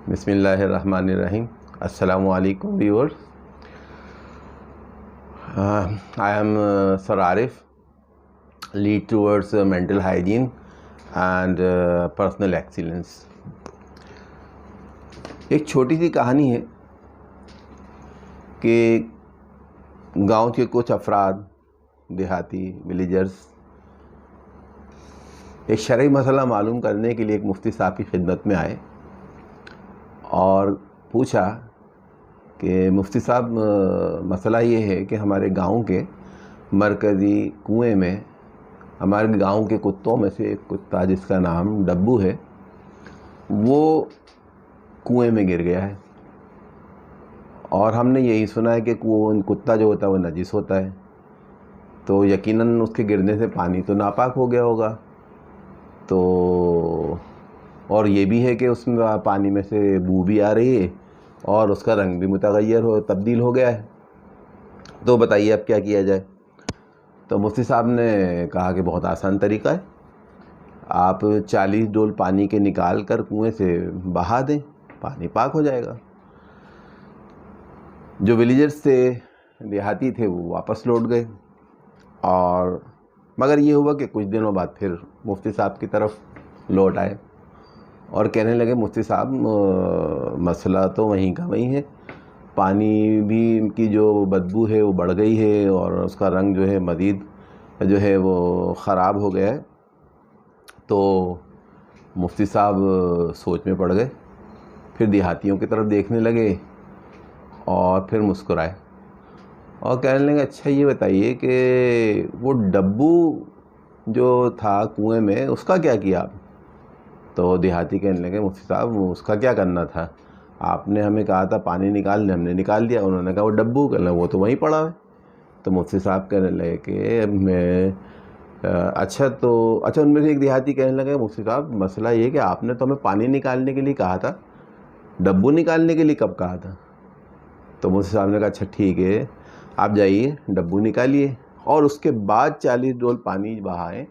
بسم اللہ الرحمن الرحیم. السلام علیکم viewers. I am Sir Arif, lead towards mental hygiene and personal excellence. ایک چھوٹی سی کہانی ہے کہ گاؤں کے کچھ افراد دیہاتی ولیجرز ایک شرعی مسئلہ معلوم کرنے کے لیے ایک مفتی صاحب کی خدمت میں آئے اور پوچھا کہ مفتی صاحب مسئلہ یہ ہے کہ ہمارے گاؤں کے مرکزی کنویں میں ہمارے گاؤں کے کتوں میں سے ایک کتا جس کا نام ڈبو ہے وہ کنویں میں گر گیا ہے، اور ہم نے یہی سنا ہے کہ کتا جو ہوتا ہے وہ نجس ہوتا ہے، تو یقیناً اس کے گرنے سے پانی تو ناپاک ہو گیا ہوگا، تو اور یہ بھی ہے کہ اس میں پانی میں سے بو بھی آ رہی ہے اور اس کا رنگ بھی تبدیل ہو گیا ہے، تو بتائیے اب کیا کیا جائے؟ تو مفتی صاحب نے کہا کہ بہت آسان طریقہ ہے، آپ 40 ڈول پانی کے نکال کر کنویں سے بہا دیں، پانی پاک ہو جائے گا۔ جو ولیجرز تھے، دیہاتی تھے، وہ واپس لوٹ گئے، اور مگر یہ ہوا کہ کچھ دنوں بعد پھر مفتی صاحب کی طرف لوٹ آئے اور کہنے لگے مفتی صاحب مسئلہ تو وہیں کا وہیں ہے، پانی بھی کی جو بدبو ہے وہ بڑھ گئی ہے اور اس کا رنگ جو ہے مزید جو ہے وہ خراب ہو گیا ہے۔ تو مفتی صاحب سوچ میں پڑ گئے، پھر دیہاتیوں کی طرف دیکھنے لگے اور پھر مسکرائے اور کہنے لگے اچھا یہ بتائیے کہ وہ ڈبو جو تھا کنویں میں اس کا کیا کیا آپ؟ تو دیہاتی کہنے لگے مفتی صاحب اس کا کیا کرنا تھا، آپ نے ہمیں کہا تھا پانی نکالنے، ہم نے نکال دیا، انہوں نے کہا وہ ڈبو کہنا وہ تو وہیں پڑا ہے۔ تو مفتی صاحب کہنے لگے کہ میں اچھا ان میں سے ایک دیہاتی کہنے لگے مفتی صاحب مسئلہ یہ کہ آپ نے تو ہمیں پانی نکالنے کے لیے کہا تھا، ڈبو نکالنے کے لیے کب کہا تھا؟ تو مفتی صاحب نے کہا اچھا ٹھیک ہے، آپ جائیے ڈبو نکالیے اور اس کے بعد 40 ڈول پانی بہائیں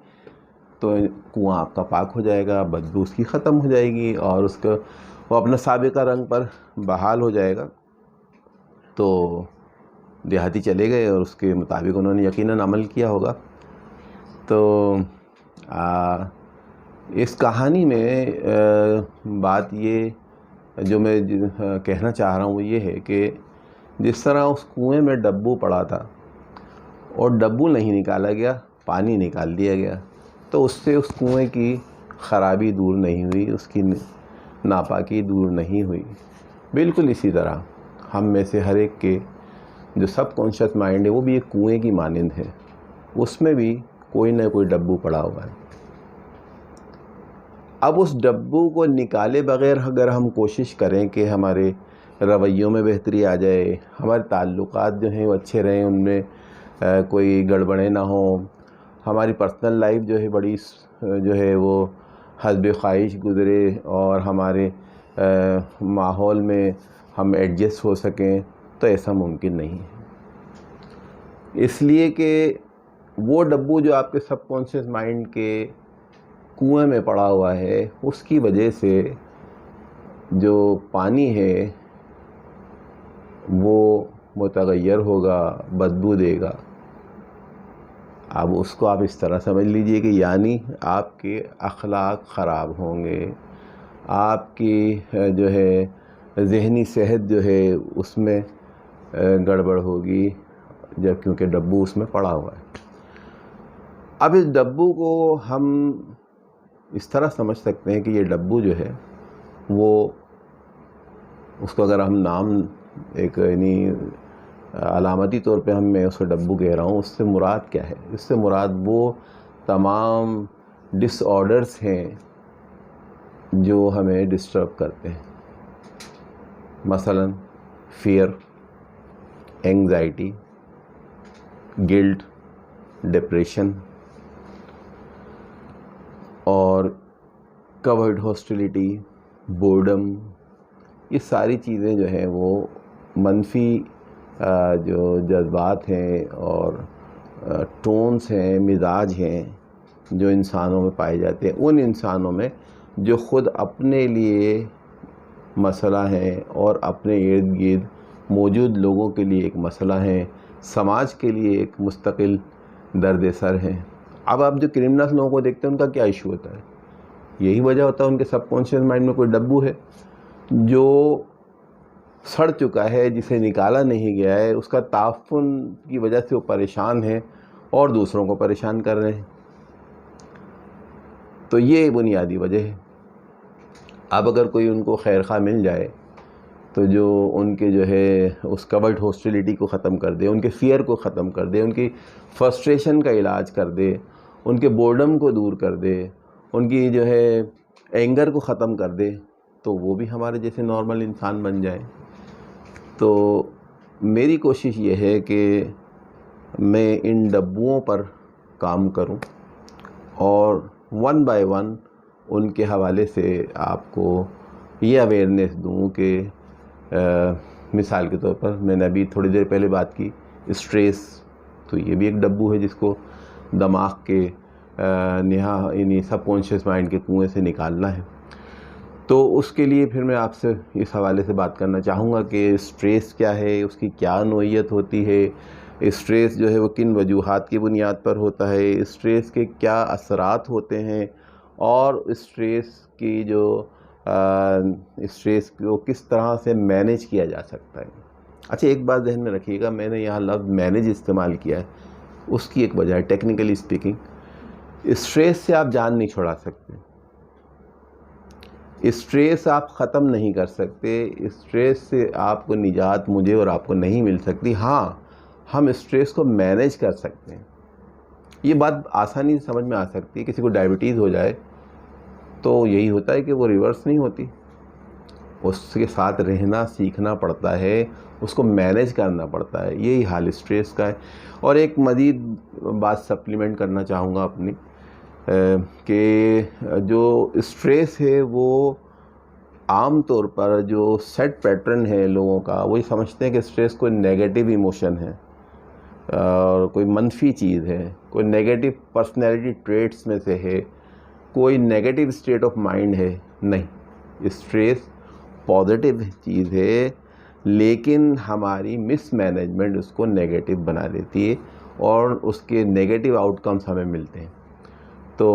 تو کنواں آپ کا پاک ہو جائے گا، بدبو اس کی ختم ہو جائے گی اور اس کا وہ اپنا سابقہ رنگ پر بحال ہو جائے گا۔ تو دیہاتی چلے گئے اور اس کے مطابق انہوں نے یقیناً عمل کیا ہوگا۔ تو اس کہانی میں بات یہ جو میں کہنا چاہ رہا ہوں وہ یہ ہے کہ جس طرح اس کنویں میں ڈبو پڑا تھا اور ڈبو نہیں نکالا گیا، پانی نکال دیا گیا، تو اس سے اس کنویں کی خرابی دور نہیں ہوئی، اس کی ناپاکی دور نہیں ہوئی۔ بالکل اسی طرح ہم میں سے ہر ایک کے جو سب کانشیس مائنڈ ہے وہ بھی ایک کنویں کی مانند ہے، اس میں بھی کوئی نہ کوئی ڈبو پڑا ہوا ہے۔ اب اس ڈبو کو نکالے بغیر اگر ہم کوشش کریں کہ ہمارے رویوں میں بہتری آ جائے، ہمارے تعلقات جو ہیں وہ اچھے رہیں، ان میں کوئی گڑبڑیں نہ ہوں، ہماری پرسنل لائف جو ہے بڑی جو ہے وہ حسب خواہش گزرے اور ہمارے ماحول میں ہم ایڈجسٹ ہو سکیں، تو ایسا ممکن نہیں ہے۔ اس لیے کہ وہ ڈبو جو آپ کے سب کانشیس مائنڈ کے کنویں میں پڑا ہوا ہے، اس کی وجہ سے جو پانی ہے وہ متغیر ہوگا، بدبو دے گا۔ اب اس کو آپ اس طرح سمجھ لیجئے کہ یعنی آپ کے اخلاق خراب ہوں گے، آپ کی جو ہے ذہنی صحت جو ہے اس میں گڑبڑ ہوگی، جب کیونکہ ڈبو اس میں پڑا ہوا ہے۔ اب اس ڈبو کو ہم اس طرح سمجھ سکتے ہیں کہ یہ ڈبو جو ہے وہ اس کو اگر ہم نام ایک یعنی علامتی طور پہ میں اس کو ڈبو کہہ رہا ہوں، اس سے مراد کیا ہے؟ اس سے مراد وہ تمام ڈس آرڈرز ہیں جو ہمیں ڈسٹرب کرتے ہیں، مثلا فیئر، اینگزائٹی، گلٹ، ڈپریشن اور کورڈ ہاسٹیلیٹی، بورڈم، یہ ساری چیزیں جو ہیں وہ منفی جو جذبات ہیں اور ٹونز ہیں، مزاج ہیں جو انسانوں میں پائے جاتے ہیں، ان انسانوں میں جو خود اپنے لیے مسئلہ ہیں اور اپنے ارد گرد موجود لوگوں کے لیے ایک مسئلہ ہیں، سماج کے لیے ایک مستقل درد سر ہیں۔ اب آپ جو کرمنلز لوگوں کو دیکھتے ہیں ان کا کیا ایشو ہوتا ہے؟ یہی وجہ ہوتا ہے ان کے سب کانشیس مائنڈ میں کوئی ڈبو ہے جو سڑ چکا ہے، جسے نکالا نہیں گیا ہے، اس کا تعفن کی وجہ سے وہ پریشان ہیں اور دوسروں کو پریشان کر رہے ہیں۔ تو یہ بنیادی وجہ ہے۔ اب اگر کوئی ان کو خیر خواہ مل جائے تو جو ان کے جو ہے اس کورٹ ہاسٹیلیٹی کو ختم کر دے، ان کے فیئر کو ختم کر دے، ان کی فرسٹریشن کا علاج کر دے، ان کے بورڈم کو دور کر دے، ان کی جو ہے اینگر کو ختم کر دے، تو وہ بھی ہمارے جیسے نارمل انسان بن جائیں۔ تو میری کوشش یہ ہے کہ میں ان ڈبوؤں پر کام کروں اور ون بائی ون ان کے حوالے سے آپ کو یہ اویئرنیس دوں کہ مثال کے طور پر میں نے ابھی تھوڑی دیر پہلے بات کی اسٹریس، تو یہ بھی ایک ڈبو ہے جس کو دماغ کے یعنی سب کانشیس مائنڈ کے کنویں سے نکالنا ہے۔ تو اس کے لیے پھر میں آپ سے اس حوالے سے بات کرنا چاہوں گا کہ اسٹریس کیا ہے، اس کی کیا نوعیت ہوتی ہے، اسٹریس جو ہے وہ کن وجوہات کی بنیاد پر ہوتا ہے، اسٹریس کے کیا اثرات ہوتے ہیں، اور اسٹریس کی جو اسٹریس کو کس طرح سے مینیج کیا جا سکتا ہے۔ اچھا، ایک بات ذہن میں رکھیے گا، میں نے یہاں لفظ مینیج استعمال کیا ہے، اس کی ایک وجہ ہے ٹیکنیکلی اسپیکنگ، اسٹریس سے آپ جان نہیں چھڑا سکتے، اسٹریس آپ ختم نہیں کر سکتے، اسٹریس سے آپ کو نجات مجھے اور آپ کو نہیں مل سکتی۔ ہاں، ہم اسٹریس کو مینیج کر سکتے ہیں۔ یہ بات آسانی سے سمجھ میں آ سکتی ہے۔ کسی کو ڈائبٹیز ہو جائے تو یہی ہوتا ہے کہ وہ ریورس نہیں ہوتی، اس کے ساتھ رہنا سیکھنا پڑتا ہے، اس کو مینیج کرنا پڑتا ہے۔ یہی حال اسٹریس کا ہے۔ اور ایک مزید بات سپلیمنٹ کرنا چاہوں گا اپنی، کہ جو اسٹریس ہے وہ عام طور پر جو سیٹ پیٹرن ہے لوگوں کا، وہی سمجھتے ہیں کہ اسٹریس کوئی نیگیٹو ایموشن ہے اور کوئی منفی چیز ہے، کوئی نیگیٹو پرسنالٹی ٹریٹس میں سے ہے، کوئی نیگیٹو اسٹیٹ آف مائنڈ ہے۔ نہیں، اسٹریس پازیٹیو چیز ہے، لیکن ہماری مس مینجمنٹ اس کو نیگیٹو بنا دیتی ہے اور اس کے نیگیٹو آؤٹ کمز ہمیں ملتے ہیں۔ تو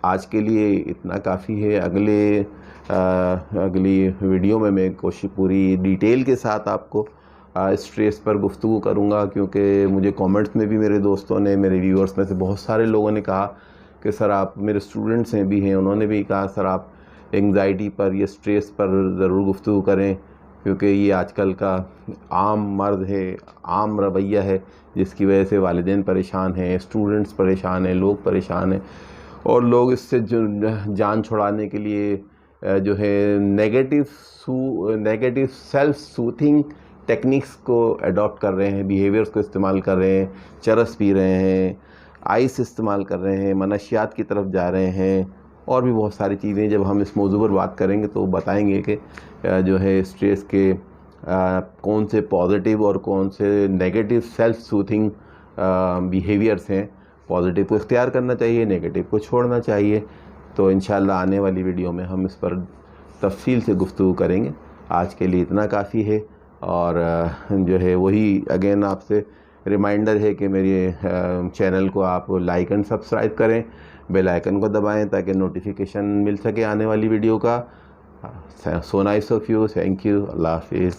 آج کے لیے اتنا کافی ہے۔ اگلی ویڈیو میں کوشش پوری ڈیٹیل کے ساتھ آپ کو اسٹریس پر گفتگو کروں گا، کیونکہ مجھے کامنٹس میں بھی میرے دوستوں نے، میرے ویورز میں سے بہت سارے لوگوں نے کہا کہ سر آپ، میرے اسٹوڈنٹس ہیں بھی ہیں، انہوں نے بھی کہا سر آپ انگزائٹی پر یا اسٹریس پر ضرور گفتگو کریں، کیونکہ یہ آج کل کا عام مرض ہے، عام رویہ ہے، جس کی وجہ سے والدین پریشان ہیں، اسٹوڈنٹس پریشان ہیں، لوگ پریشان ہیں، اور لوگ اس سے جان چھڑانے کے لیے جو ہے نیگیٹو سیلف سوتھنگ ٹیکنیکس کو اڈاپٹ کر رہے ہیں، بیہیویئرس کو استعمال کر رہے ہیں، چرس پی رہے ہیں، آئس استعمال کر رہے ہیں، منشیات کی طرف جا رہے ہیں، اور بھی بہت ساری چیزیں۔ جب ہم اس موضوع پر بات کریں گے تو بتائیں گے کہ جو ہے اسٹریس کے کون سے پازیٹیو اور کون سے نیگیٹو سیلف سوتھنگ بیہیویئرس ہیں۔ پازیٹیو کو اختیار کرنا چاہیے، نیگیٹو کو چھوڑنا چاہیے۔ تو انشاءاللہ آنے والی ویڈیو میں ہم اس پر تفصیل سے گفتگو کریں گے۔ آج کے لیے اتنا کافی ہے، اور جو ہے وہی اگین آپ سے ریمائنڈر ہے کہ میرے چینل کو آپ لائک اینڈ سبسکرائب کریں، بیل آئیکن کو دبائیں تاکہ نوٹیفیکیشن مل سکے آنے والی ویڈیو کا۔ So nice of you, thank you, اللہ حافظ۔